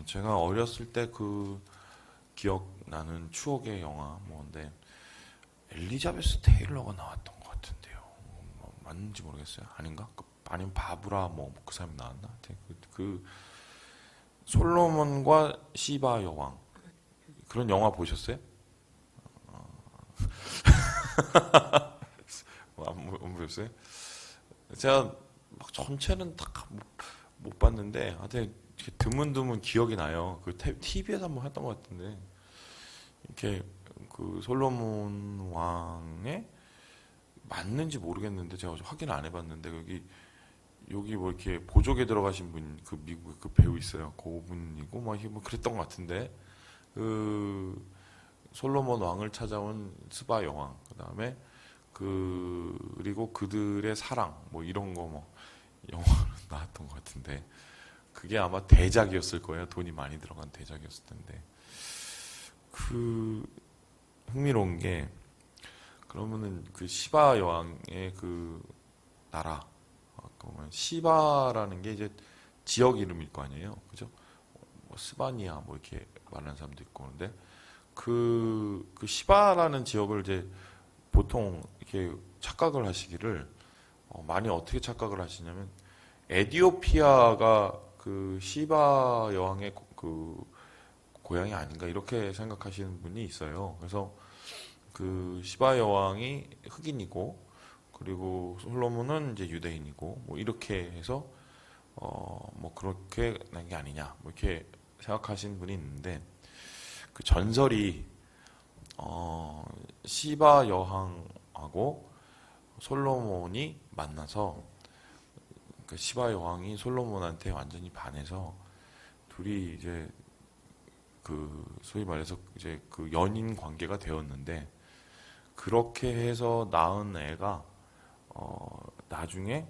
제가 어렸을 때 그 기억나는 추억의 영화 뭐인데 엘리자베스 테일러가 나왔던 것 같은데요. 맞는지 모르겠어요. 아닌가? 아니면 바브라 뭐 그 사람이 나왔나? 하여튼 그 솔로몬과 시바 여왕 그런 영화 보셨어요? 안 보셨어요? 제가 막 전체는 다 못 봤는데 하여튼 이렇게 드문드문 기억이 나요. 그 TV에서 한번 했던 것 같은데 이렇게 그 솔로몬 왕의 맞는지 모르겠는데 제가 확인을 안 해봤는데 여기 뭐 이렇게 보조개 들어가신 분 그 미국 그 배우 있어요. 그분이고 뭐 그랬던 것 같은데 그 솔로몬 왕을 찾아온 스바 여왕 그다음에 그리고 그들의 사랑 뭐 이런 거 뭐 영화로 나왔던 것 같은데 그게 아마 대작이었을 거예요. 돈이 많이 들어간 대작이었을 텐데 그 흥미로운 게 그러면은 그 시바 여왕의 그 나라 그러면 시바라는 게 이제 지역 이름일 거 아니에요, 그죠? 뭐 스바니아 뭐 이렇게 말하는 사람도 있고 그런데 그 시바라는 지역을 이제 보통 이렇게 착각을 하시기를 많이 어떻게 착각을 하시냐면 에디오피아가 그 시바 여왕의 그 고향이 아닌가 이렇게 생각하시는 분이 있어요. 그래서 그 시바 여왕이 흑인이고 그리고 솔로몬은 이제 유대인이고 뭐 이렇게 해서 뭐 그렇게 난 게 아니냐 뭐 이렇게 생각하시는 분이 있는데 그 전설이 시바 여왕하고 솔로몬이 만나서 그 시바 여왕이 솔로몬한테 완전히 반해서 둘이 이제 그 소위 말해서 이제 그 연인 관계가 되었는데 그렇게 해서 낳은 애가 나중에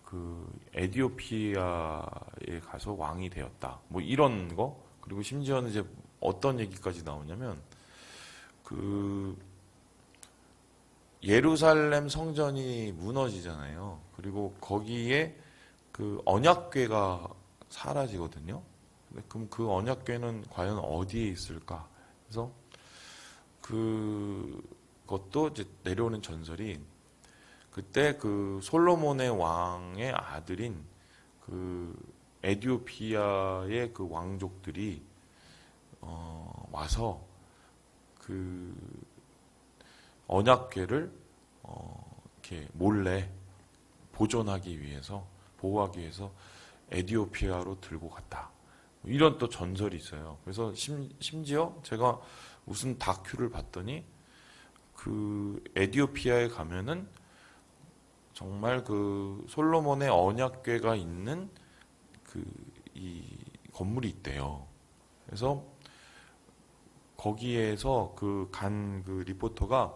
그 에디오피아에 가서 왕이 되었다. 뭐 이런 거 그리고 심지어는 이제 어떤 얘기까지 나오냐면 그 예루살렘 성전이 무너지잖아요. 그리고 거기에 그 언약궤가 사라지거든요. 그럼 그 언약궤는 과연 어디에 있을까? 그래서 그것도 이제 내려오는 전설이 그때 그 솔로몬의 왕의 아들인 그 에디오피아의 그 왕족들이 와서 그 언약궤를 이렇게 몰래 보존하기 위해서 보호하기 위해서 에디오피아로 들고 갔다. 이런 또 전설이 있어요. 그래서 심지어 제가 무슨 다큐를 봤더니 그 에디오피아에 가면은 정말 그 솔로몬의 언약궤가 있는 이 건물이 있대요. 그래서 거기에서 그 리포터가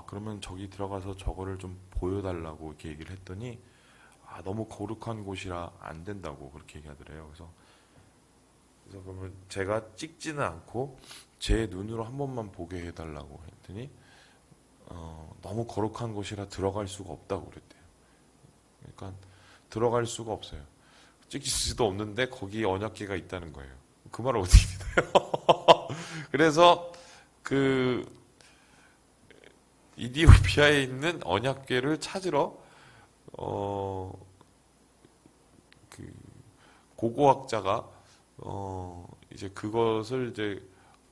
그러면 저기 들어가서 저거를 좀 보여달라고 이렇게 얘기를 했더니 너무 거룩한 곳이라 안 된다고 그렇게 얘기하더래요. 그래서 그러면 제가 찍지는 않고 제 눈으로 한 번만 보게 해달라고 했더니 너무 거룩한 곳이라 들어갈 수가 없다고 그랬대요. 그러니까 들어갈 수가 없어요. 찍힐 수도 없는데 거기에 언약궤가 있다는 거예요. 그 말을 어떻게 믿어요? 그래서 그 이디오피아에 있는 언약궤를 찾으러 그 고고학자가 이제 그것을 이제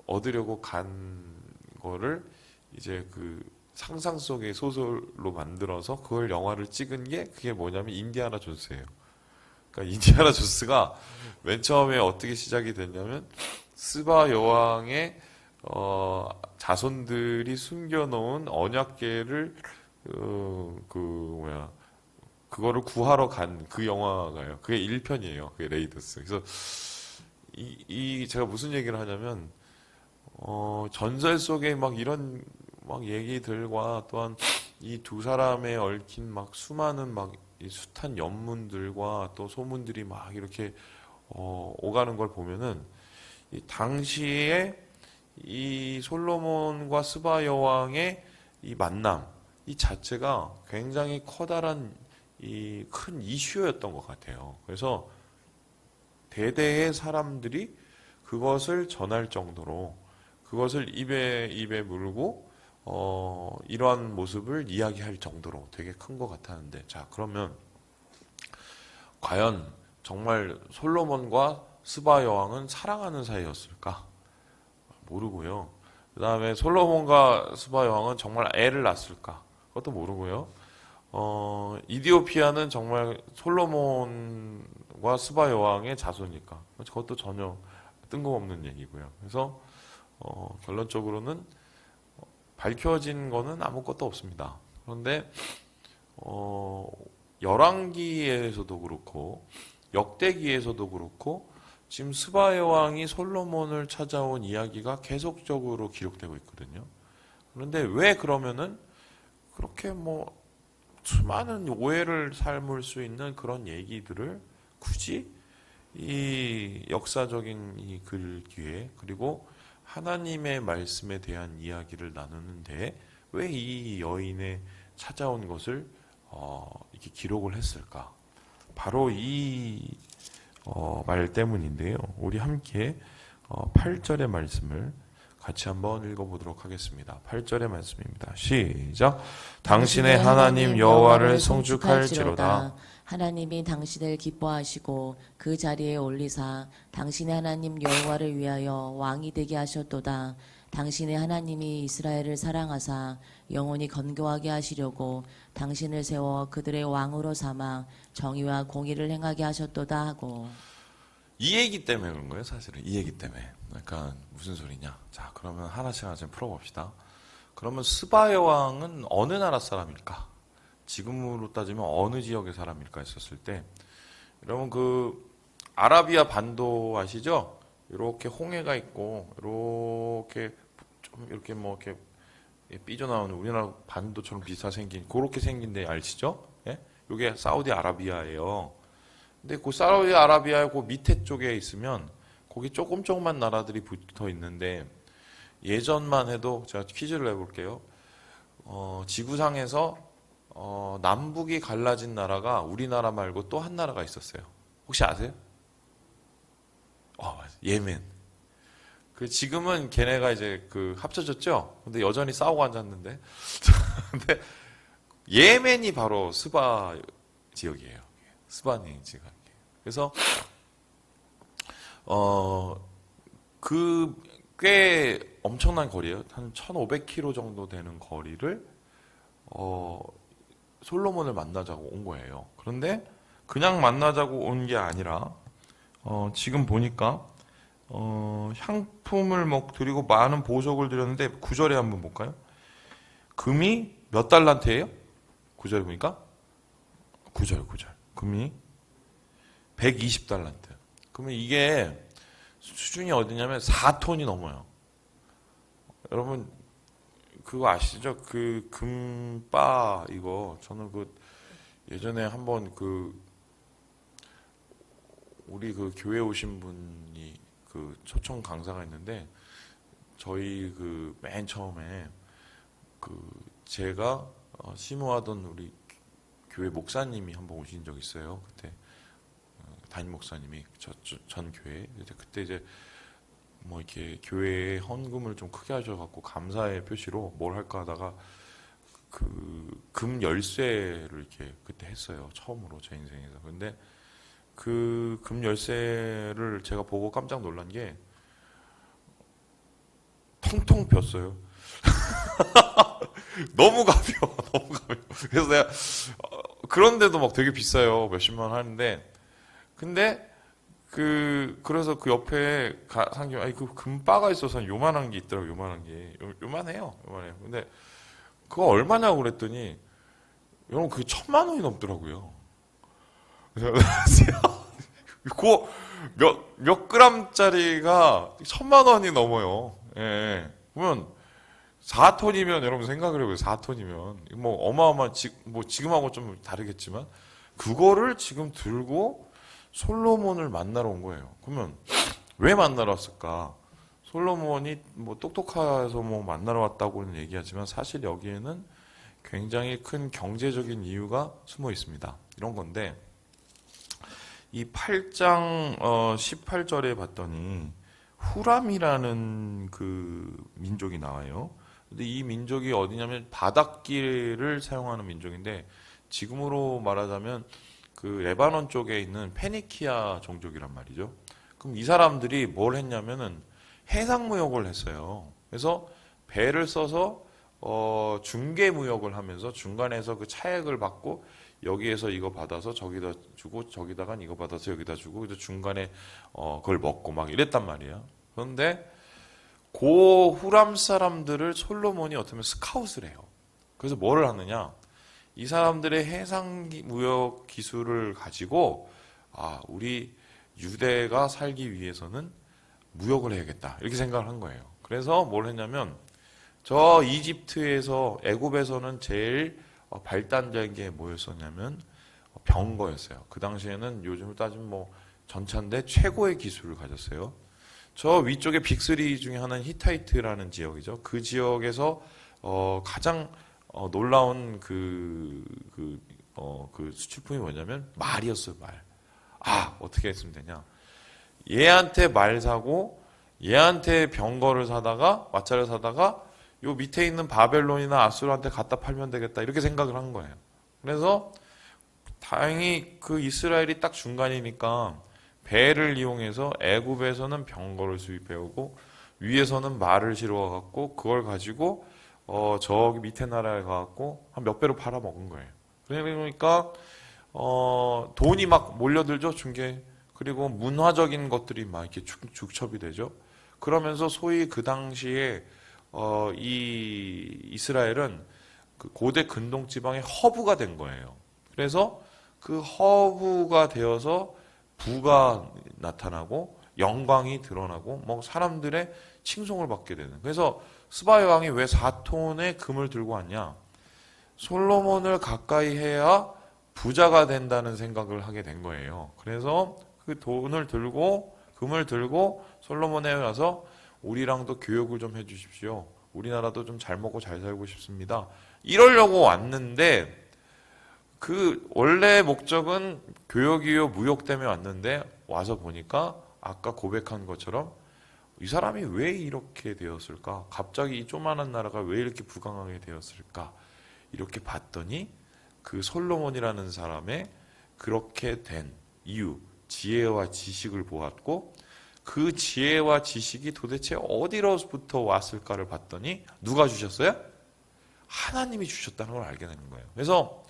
얻으려고 간 거를 이제 그 상상 속의 소설로 만들어서 그걸 영화를 찍은 게 그게 뭐냐면 인디아나 존스예요. 그러니까 인디아나 존스가 맨 처음에 어떻게 시작이 됐냐면 스바 여왕의 자손들이 숨겨놓은 언약궤를 그거를 구하러 간 그 영화가요. 그게 1편이에요. 그게 레이더스. 그래서 제가 무슨 얘기를 하냐면 전설 속에 막 이런 막 얘기들과 또한 이 두 사람에 얽힌 막 수많은 막 이 숱한 연문들과 또 소문들이 막 이렇게 오가는 걸 보면은 이 당시에 이 솔로몬과 스바 여왕의 이 만남 이 자체가 굉장히 커다란 이 큰 이슈였던 것 같아요. 그래서 대대의 사람들이 그것을 전할 정도로 그것을 입에 물고 이러한 모습을 이야기할 정도로 되게 큰 것 같았는데, 자, 그러면 과연 정말 솔로몬과 스바 여왕은 사랑하는 사이였을까? 모르고요. 그 다음에 솔로몬과 스바 여왕은 정말 애를 낳았을까? 그것도 모르고요. 이디오피아는 정말 솔로몬과 스바 여왕의 자손일까? 그것도 전혀 뜬금없는 얘기고요. 그래서 결론적으로는 밝혀진 거는 아무것도 없습니다. 그런데 열왕기에서도 그렇고 역대기에서도 그렇고 지금 스바 여왕이 솔로몬을 찾아온 이야기가 계속적으로 기록되고 있거든요. 그런데 왜 그러면은 그렇게 뭐 수많은 오해를 삶을 수 있는 그런 얘기들을 굳이 이 역사적인 이 글귀에 그리고 하나님의 말씀에 대한 이야기를 나누는데 왜 이 여인의 찾아온 것을 이렇게 기록을 했을까? 바로 이 말 때문인데요. 우리 함께 8절의 말씀을 같이 한번 읽어보도록 하겠습니다. 8절의 말씀입니다. 시작. 당신의 하나님 여호와를 송축할지로다. 하나님이 당신을 기뻐하시고 그 자리에 올리사 당신의 하나님 여호와를 위하여 왕이 되게 하셨도다. 당신의 하나님이 이스라엘을 사랑하사 영원히 건교하게 하시려고 당신을 세워 그들의 왕으로 삼아 정의와 공의를 행하게 하셨도다 하고. 이 얘기 때문에 그런 거예요, 사실은. 이 얘기 때문에. 그러니까 무슨 소리냐. 자, 그러면 하나씩 풀어봅시다. 그러면 스바 여왕은 어느 나라 사람일까? 지금으로 따지면 어느 지역의 사람일까 했었을 때, 여러분 그 아라비아 반도 아시죠? 이렇게 홍해가 있고 이렇게 좀 이렇게 뭐 이렇게 삐져나오는 우리나라 반도처럼 비슷하게 생긴 그렇게 생긴 데 아시죠? 예? 이게 사우디 아라비아예요. 근데 그 사우디 아라비아의 그 밑에 쪽에 있으면 거기 조금만 나라들이 붙어 있는데, 예전만 해도 제가 퀴즈를 내볼게요. 지구상에서 남북이 갈라진 나라가 우리나라 말고 또 한 나라가 있었어요. 혹시 아세요? 맞아. 예멘. 그 지금은 걔네가 이제 그 합쳐졌죠? 근데 여전히 싸우고 앉았는데. 근데 예멘이 바로 스바 지역이에요. 스바니 지역이에요. 그래서 그 꽤 엄청난 거리예요. 한 1,500km 정도 되는 거리를 솔로몬을 만나자고 온 거예요. 그런데 그냥 만나자고 온 게 아니라 지금 보니까 향품을 뭐 드리고 많은 보석을 드렸는데 9절에 한번 볼까요? 금이 몇 달란트예요? 9절에 보니까 9절. 금이 120달란트. 그러면 이게 수준이 어디냐면 4톤이 넘어요. 여러분 그거 아시죠? 그 금바 이거 저는 그 예전에 한번 그 우리 그 교회 오신 분이 그 초청 강사가 있는데, 저희 그 맨 처음에 그 제가 심우하던 우리 교회 목사님이 한번 오신 적 있어요. 그때 담임 목사님이 전 교회 그때 이제 뭐 이렇게 교회에 헌금을 좀 크게 하셔갖고 감사의 표시로 뭘 할까 하다가 그 금 열쇠를 이렇게 그때 했어요. 처음으로 제 인생에서. 근데 그 금 열쇠를 제가 보고 깜짝 놀란 게 텅텅 비었어요. 너무 가벼워. 그래서 내가 그런데도 막 되게 비싸요. 몇십만 원 하는데, 근데 그래서 그 옆에 상경 아니 그 금바가 있어서 요만한 게 있더라고. 요만해요. 근데 그거 얼마냐고 그랬더니 여러분 그게 1,000만 원이 넘더라고요. 그래서 그거 몇 그램짜리가 1,000만 원이 넘어요. 예. 보면 4톤이면 여러분 생각을 해보세요. 4톤이면 뭐 어마어마한 뭐 지금하고 좀 다르겠지만 그거를 지금 들고 솔로몬을 만나러 온 거예요. 그러면 왜 만나러 왔을까? 솔로몬이 뭐 똑똑해서 뭐 만나러 왔다고는 얘기하지만 사실 여기에는 굉장히 큰 경제적인 이유가 숨어 있습니다. 이런 건데, 이 8장 18절에 봤더니 후람이라는 그 민족이 나와요. 근데 이 민족이 어디냐면 바닷길을 사용하는 민족인데 지금으로 말하자면 그 레바논 쪽에 있는 페니키아 종족이란 말이죠. 그럼 이 사람들이 뭘 했냐면은 해상무역을 했어요. 그래서 배를 써서 중개무역을 하면서 중간에서 그 차액을 받고 여기에서 이거 받아서 저기다 주고 저기다간 이거 받아서 여기다 주고 그래서 중간에 그걸 먹고 막 이랬단 말이야. 그런데 고 후람 사람들을 솔로몬이 어떻게 보면 스카웃을 해요. 그래서 뭐를 하느냐? 이 사람들의 해상 무역 기술을 가지고 우리 유대가 살기 위해서는 무역을 해야겠다 이렇게 생각을 한 거예요. 그래서 뭘 했냐면 저 이집트에서 애굽에서는 제일 발달된 게 뭐였었냐면 병거였어요. 그 당시에는 요즘을 따지면 뭐 전차인데 최고의 기술을 가졌어요. 저 위쪽에 빅3 중에 하나는 히타이트라는 지역이죠. 그 지역에서 가장 놀라운 그 수출품이 뭐냐면 말이었어요. 말. 어떻게 했으면 되냐? 얘한테 말 사고 얘한테 병거를 사다가 마차를 사다가 요 밑에 있는 바벨론이나 아수르한테 갖다 팔면 되겠다 이렇게 생각을 한 거예요. 그래서 다행히 그 이스라엘이 딱 중간이니까 배를 이용해서 애굽에서는 병거를 수입해 오고 위에서는 말을 실어 갖고 그걸 가지고 저기 밑에 나라에 가갖고 한 몇 배로 팔아 먹은 거예요. 그러니까 돈이 막 몰려들죠 중개. 그리고 문화적인 것들이 막 이렇게 축첩이 되죠. 그러면서 소위 그 당시에 이 이스라엘은 그 고대 근동 지방의 허브가 된 거예요. 그래서 그 허브가 되어서 부가 나타나고 영광이 드러나고 뭐 사람들의 칭송을 받게 되는. 그래서 스바의 왕이 왜 4톤의 금을 들고 왔냐? 솔로몬을 가까이 해야 부자가 된다는 생각을 하게 된 거예요. 그래서 그 돈을 들고 금을 들고 솔로몬에 와서 우리랑도 교육을 좀 해주십시오. 우리나라도 좀 잘 먹고 잘 살고 싶습니다. 이러려고 왔는데 그 원래 목적은 교역이요 무역 때문에 왔는데 와서 보니까 아까 고백한 것처럼 이 사람이 왜 이렇게 되었을까? 갑자기 이 조만한 나라가 왜 이렇게 부강하게 되었을까? 이렇게 봤더니 그 솔로몬이라는 사람의 그렇게 된 이유, 지혜와 지식을 보았고 그 지혜와 지식이 도대체 어디로부터 왔을까를 봤더니 누가 주셨어요? 하나님이 주셨다는 걸 알게 되는 거예요. 그래서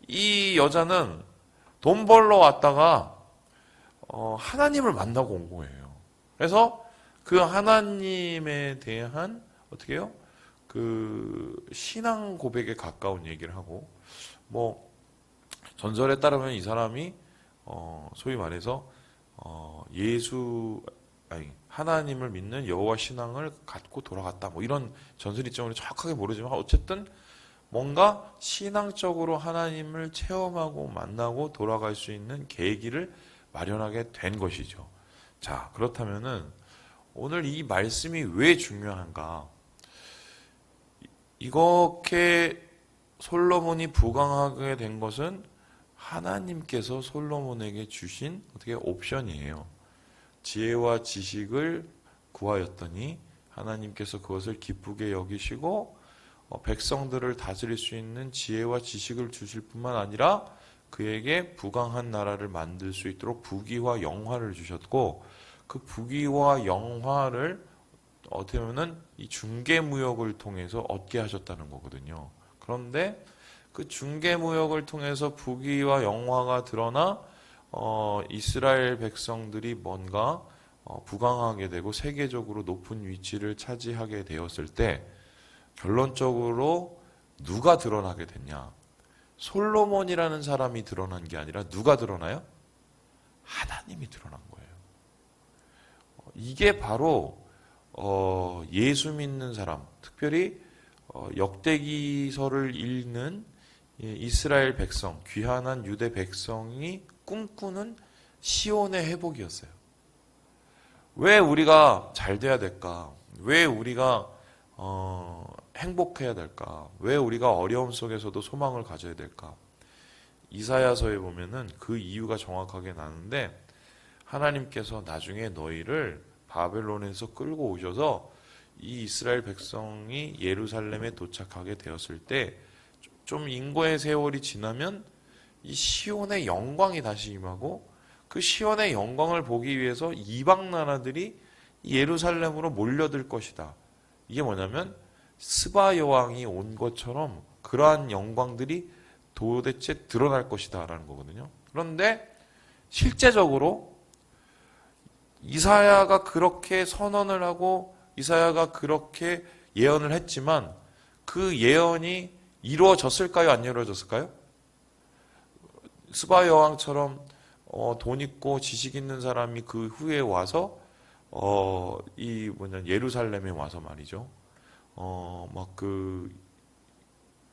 이 여자는 돈 벌러 왔다가 하나님을 만나고 온 거예요. 그래서 그 하나님에 대한 어떻게 해요? 그 신앙 고백에 가까운 얘기를 하고 뭐 전설에 따르면 이 사람이 소위 말해서 하나님을 믿는 여호와 신앙을 갖고 돌아갔다 뭐 이런 전설이 있죠. 정확하게 모르지만 어쨌든 뭔가 신앙적으로 하나님을 체험하고 만나고 돌아갈 수 있는 계기를 마련하게 된 것이죠. 자, 그렇다면은 오늘 이 말씀이 왜 중요한가? 이렇게 솔로몬이 부강하게 된 것은 하나님께서 솔로몬에게 주신 어떻게 옵션이에요. 지혜와 지식을 구하였더니 하나님께서 그것을 기쁘게 여기시고 백성들을 다스릴 수 있는 지혜와 지식을 주실 뿐만 아니라 그에게 부강한 나라를 만들 수 있도록 부귀와 영화를 주셨고 그 부귀와 영화를 어떻게 보면 이 중개무역을 통해서 얻게 하셨다는 거거든요. 그런데 그 중개무역을 통해서 부귀와 영화가 드러나 이스라엘 백성들이 뭔가 부강하게 되고 세계적으로 높은 위치를 차지하게 되었을 때 결론적으로 누가 드러나게 됐냐? 솔로몬이라는 사람이 드러난 게 아니라 누가 드러나요? 하나님이 드러난 거예요. 이게 바로 예수 믿는 사람, 특별히 역대기서를 읽는 이스라엘 백성, 귀환한 유대 백성이 꿈꾸는 시온의 회복이었어요. 왜 우리가 잘 돼야 될까? 왜 우리가 행복해야 될까? 왜 우리가 어려움 속에서도 소망을 가져야 될까? 이사야서에 보면은 그 이유가 정확하게 나는데 하나님께서 나중에 너희를 바벨론에서 끌고 오셔서 이 이스라엘 백성이 예루살렘에 도착하게 되었을 때 좀 인고의 세월이 지나면 이 시온의 영광이 다시 임하고 그 시온의 영광을 보기 위해서 이방 나라들이 예루살렘으로 몰려들 것이다. 이게 뭐냐면 스바 여왕이 온 것처럼 그러한 영광들이 도대체 드러날 것이다 라는 거거든요. 그런데 실제적으로 이사야가 그렇게 선언을 하고 이사야가 그렇게 예언을 했지만 그 예언이 이루어졌을까요? 안 이루어졌을까요? 스바 여왕처럼 돈 있고 지식 있는 사람이 그 후에 와서 예루살렘에 와서 말이죠. 막 그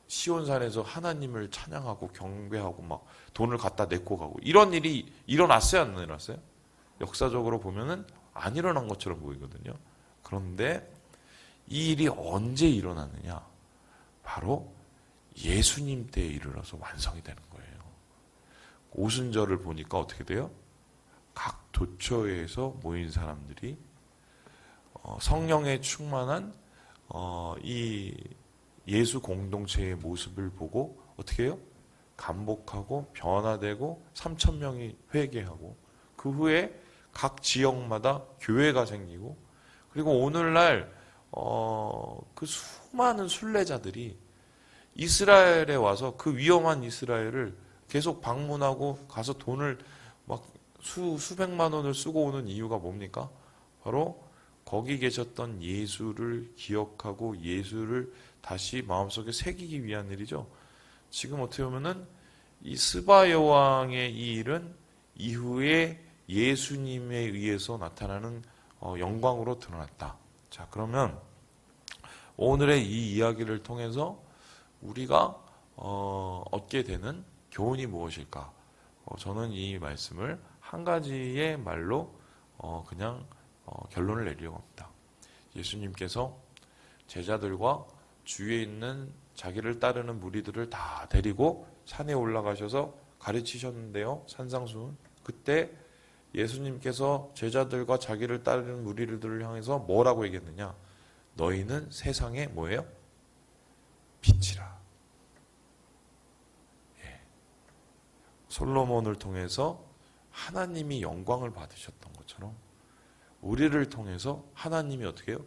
시온산에서 하나님을 찬양하고 경배하고 막 돈을 갖다 내고 가고 이런 일이 일어났어요, 안 일어났어요? 역사적으로 보면은 안 일어난 것처럼 보이거든요. 그런데 이 일이 언제 일어났느냐? 바로 예수님 때에 이르러서 완성이 되는 거예요. 오순절을 보니까 어떻게 돼요? 각 도처에서 모인 사람들이 성령에 충만한 이 예수 공동체의 모습을 보고 어떻게 해요? 감복하고 변화되고 3,000명이 회개하고 그 후에 각 지역마다 교회가 생기고 그리고 오늘날 그 수많은 순례자들이 이스라엘에 와서 그 위험한 이스라엘을 계속 방문하고 가서 돈을 막 수백만 원을 쓰고 오는 이유가 뭡니까? 바로 거기 계셨던 예수를 기억하고 예수를 다시 마음속에 새기기 위한 일이죠. 지금 어떻게 보면은 이 스바 여왕의 이 일은 이후에 예수님에 의해서 나타나는 영광으로 드러났다. 자, 그러면 오늘의 이 이야기를 통해서 우리가 얻게 되는 교훈이 무엇일까? 저는 이 말씀을 한 가지의 말로 그냥 결론을 내리려고 합니다. 예수님께서 제자들과 주위에 있는 자기를 따르는 무리들을 다 데리고 산에 올라가셔서 가르치셨는데요. 산상수훈. 그때 예수님께서 제자들과 자기를 따르는 무리들을 향해서 뭐라고 얘기했느냐? 너희는 세상의 뭐예요? 빛이라. 예. 솔로몬을 통해서 하나님이 영광을 받으셨던 것처럼 우리를 통해서 하나님이 어떻게 해요?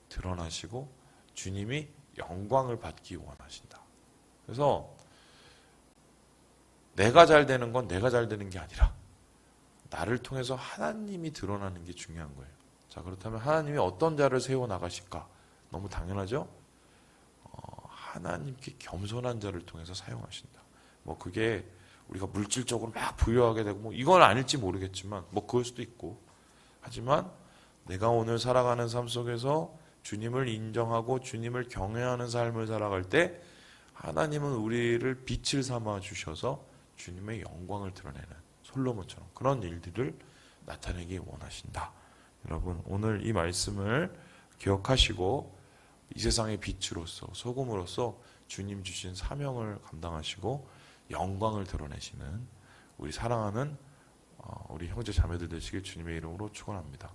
드러나시고 주님이 영광을 받기 원하신다. 그래서 내가 잘 되는 건 내가 잘 되는 게 아니라 나를 통해서 하나님이 드러나는 게 중요한 거예요. 자, 그렇다면 하나님이 어떤 자를 세워 나가실까? 너무 당연하죠? 하나님께 겸손한 자를 통해서 사용하신다. 뭐 그게 우리가 물질적으로 막 부유하게 되고 뭐 이건 아닐지 모르겠지만 뭐 그럴 수도 있고 하지만 내가 오늘 살아가는 삶 속에서 주님을 인정하고 주님을 경외하는 삶을 살아갈 때 하나님은 우리를 빛을 삼아 주셔서 주님의 영광을 드러내는 솔로몬처럼 그런 일들을 나타내기 원하신다. 여러분 오늘 이 말씀을 기억하시고 이 세상의 빛으로서 소금으로서 주님 주신 사명을 감당하시고 영광을 드러내시는 우리 사랑하는 우리 형제 자매들 되시길 주님의 이름으로 축원합니다.